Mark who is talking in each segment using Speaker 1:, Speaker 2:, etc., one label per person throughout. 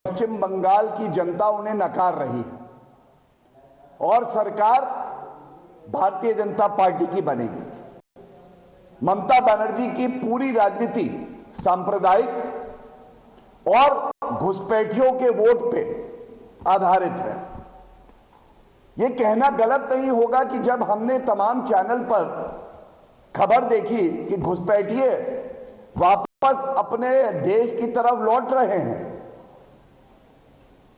Speaker 1: पश्चिम बंगाल की जनता उन्हें नकार रही है और सरकार भारतीय जनता पार्टी की बनेगी। ममता बनर्जी की पूरी राजनीति सांप्रदायिक और घुसपैठियों के वोट पे आधारित है। यह कहना गलत नहीं होगा कि जब हमने तमाम चैनल पर खबर देखी कि घुसपैठिए वापस अपने देश की तरफ लौट रहे हैं,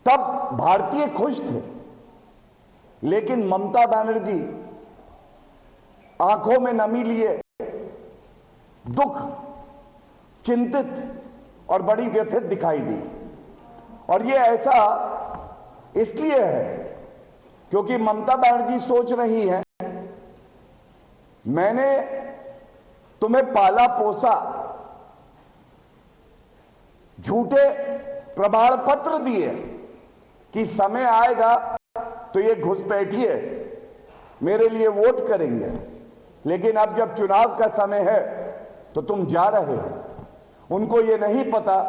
Speaker 1: तब भारतीय खुश थे। लेकिन ममता बनर्जी आंखों में नमी लिए दुख, चिंतित और बड़ी व्यथित दिखाई दी। और यह ऐसा इसलिए है क्योंकि ममता बनर्जी सोच रही है, मैंने तुम्हें पाला पोसा, झूठे प्रमाण पत्र दिए कि समय आएगा तो ये घुसपैठिए मेरे लिए वोट करेंगे, लेकिन अब जब चुनाव का समय है तो तुम जा रहे हो। उनको ये नहीं पता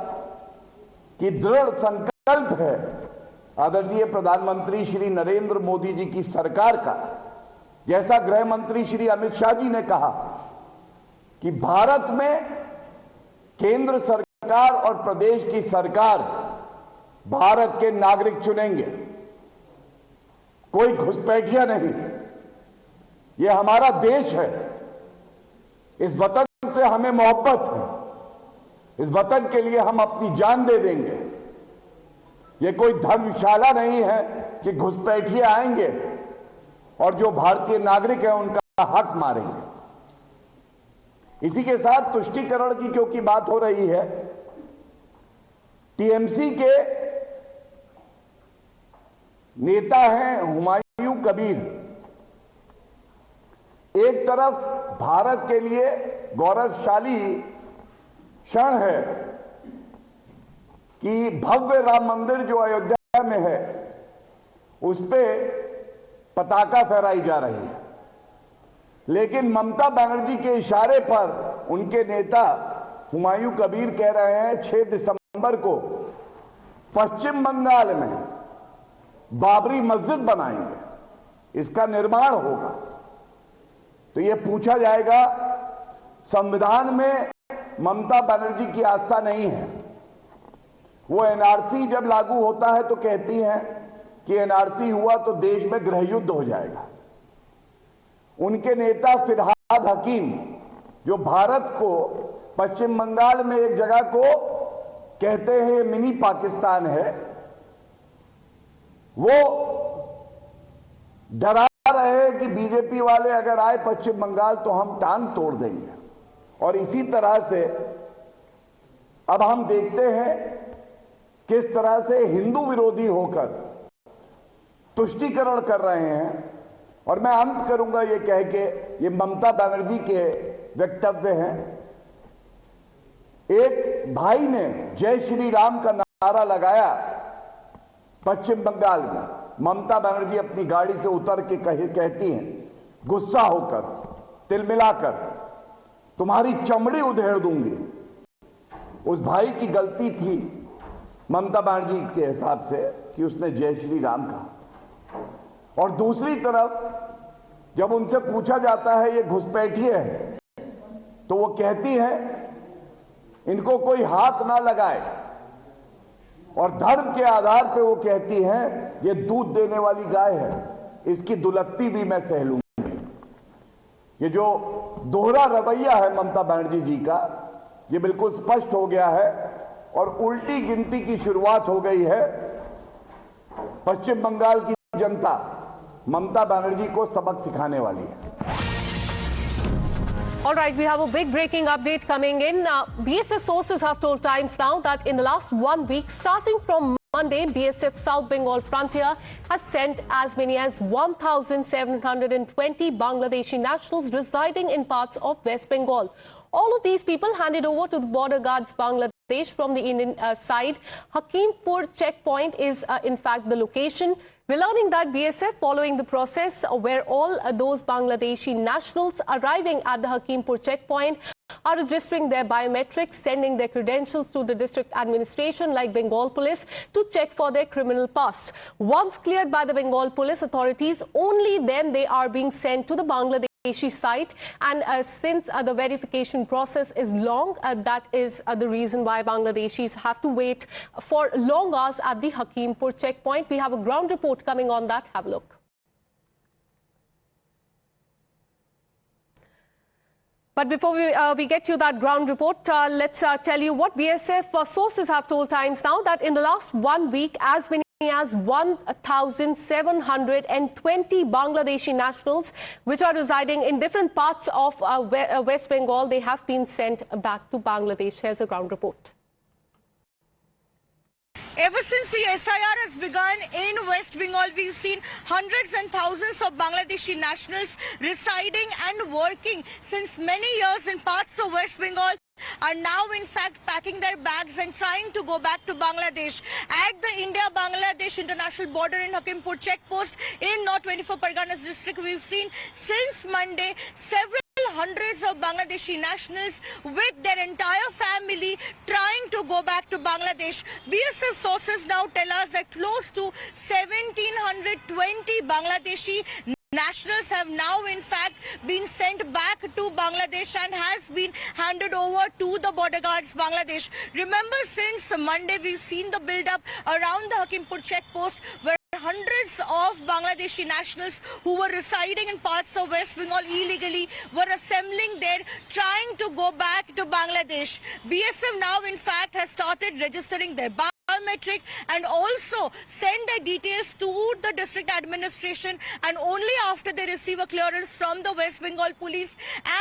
Speaker 1: कि दृढ़ संकल्प है आदरणीय प्रधानमंत्री श्री नरेंद्र मोदी जी की सरकार का, जैसा गृह मंत्री श्री अमित शाह जी ने कहा कि भारत में केंद्र सरकार और प्रदेश की सरकार भारत के नागरिक चुनेंगे, कोई घुसपैठिया नहीं। यह हमारा देश है, इस वतन से हमें मोहब्बत है, इस वतन के लिए हम अपनी जान दे देंगे। यह कोई धर्मशाला नहीं है कि घुसपैठिए आएंगे और जो भारतीय नागरिक है उनका हक मारेंगे। इसी के साथ तुष्टीकरण की क्योंकि बात हो रही है, टीएमसी के नेता हैं हुमायूं कबीर। एक तरफ भारत के लिए गौरवशाली क्षण है कि भव्य राम मंदिर जो अयोध्या में है उस पे पताका फहराई जा रही है, लेकिन ममता बनर्जी के इशारे पर उनके नेता हुमायूं कबीर कह रहे हैं 6 दिसंबर को पश्चिम बंगाल में बाबरी मस्जिद बनाएंगे, इसका निर्माण होगा। तो यह पूछा जाएगा, संविधान में ममता बनर्जी की आस्था नहीं है। वो एनआरसी जब लागू होता है तो कहती हैं कि एनआरसी हुआ तो देश में गृहयुद्ध हो जाएगा। उनके नेता फिरहाद हकीम, जो भारत को पश्चिम बंगाल में एक जगह को कहते हैं मिनी पाकिस्तान है, वो डरा रहे हैं कि बीजेपी वाले अगर आए पश्चिम बंगाल तो हम टांग तोड़ देंगे। और इसी तरह से अब हम देखते हैं किस तरह से हिंदू विरोधी होकर तुष्टीकरण कर रहे हैं। और मैं अंत करूंगा ये कह के, ये ममता बनर्जी के वक्तव्य हैं। एक भाई ने जय श्री राम का नारा लगाया पश्चिम बंगाल में। ममता बनर्जी अपनी गाड़ी से उतर के कहती हैं गुस्सा होकर, तिलमिलाकर, तुम्हारी चमड़ी उधेड़ दूंगी। उस भाई की गलती थी ममता बनर्जी के हिसाब से कि उसने जय श्री राम कहा। और दूसरी तरफ जब उनसे पूछा जाता है ये घुसपैठिए है, तो वो कहती हैं इनको कोई हाथ ना लगाए। और धर्म के आधार पे वो कहती हैं ये दूध देने वाली गाय है, इसकी दुलत्ती भी मैं सह लूंगी। ये जो दोहरा रवैया है ममता बनर्जी जी का, ये बिल्कुल स्पष्ट हो गया है और उल्टी गिनती की शुरुआत हो गई है। पश्चिम बंगाल की जनता ममता बनर्जी को सबक सिखाने वाली है।
Speaker 2: All right, we have a big breaking update coming in. BSF sources have told Times Now that in the last 1 week, starting from Monday, BSF South Bengal Frontier has sent as many as 1,720 Bangladeshi nationals residing in parts of West Bengal. All of these people handed over to the border guards Bangladesh from the Indian side. Hakimpur checkpoint is in fact the location. We're learning that BSF, following the process where all those Bangladeshi nationals arriving at the Hakimpur checkpoint are registering their biometrics, sending their credentials to the district administration like Bengal Police to check for their criminal past. Once cleared by the Bengal Police authorities, only then they are being sent to the Bangladeshi site. And since the verification process is long, that is the reason why Bangladeshis have to wait for long hours at the Hakimpur checkpoint. We have a ground report coming on that. Have a look. But before we get you that ground report, let's tell you what BSF sources have told Times Now, that in the last 1 week, as many as 1,720 Bangladeshi nationals which are residing in different parts of West Bengal, they have been sent back to Bangladesh. Here's a ground report.
Speaker 3: Ever since the SIR has begun in West Bengal, we've seen hundreds and thousands of Bangladeshi nationals residing and working since many years in parts of West Bengal are now in fact packing their bags and trying to go back to Bangladesh. At the India-Bangladesh international border in Hakimpur checkpost in North 24 Parganas district, we've seen since Monday several hundreds of Bangladeshi nationals with their entire family trying to go back to Bangladesh. BSF sources now tell us that close to 1,720 Bangladeshi nationals have now in fact been sent back to Bangladesh and has been handed over to the border guards Bangladesh. Remember, since Monday we've seen the build-up around the Hakimpur checkpost where hundreds of Bangladeshi nationals who were residing in parts of West Bengal illegally were assembling there, trying to go back to Bangladesh. BSF now in fact has started registering their biometric and also send their details to the district administration, and only after they receive a clearance from the West Bengal police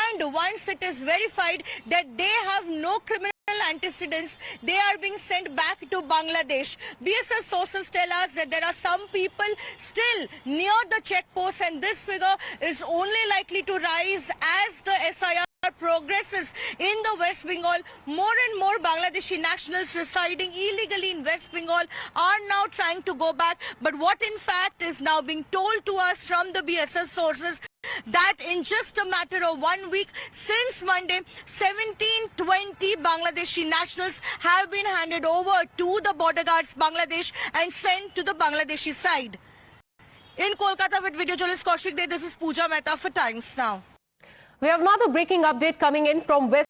Speaker 3: and once it is verified that they have no criminal antecedents, they are being sent back to Bangladesh. BSF sources tell us that there are some people still near the checkpost, and this figure is only likely to rise as the SIR progresses in the West Bengal. More and more Bangladeshi nationals residing illegally in West Bengal are now trying to go back. But what in fact is now being told to us from the BSF sources, that in just a matter of 1 week since Monday, 1,720 Bangladeshi nationals have been handed over to the border guards Bangladesh and sent to the Bangladeshi side. In Kolkata with video journalist Kaushik De, this is Pooja Mehta for Times Now.
Speaker 2: We have another breaking update coming in from West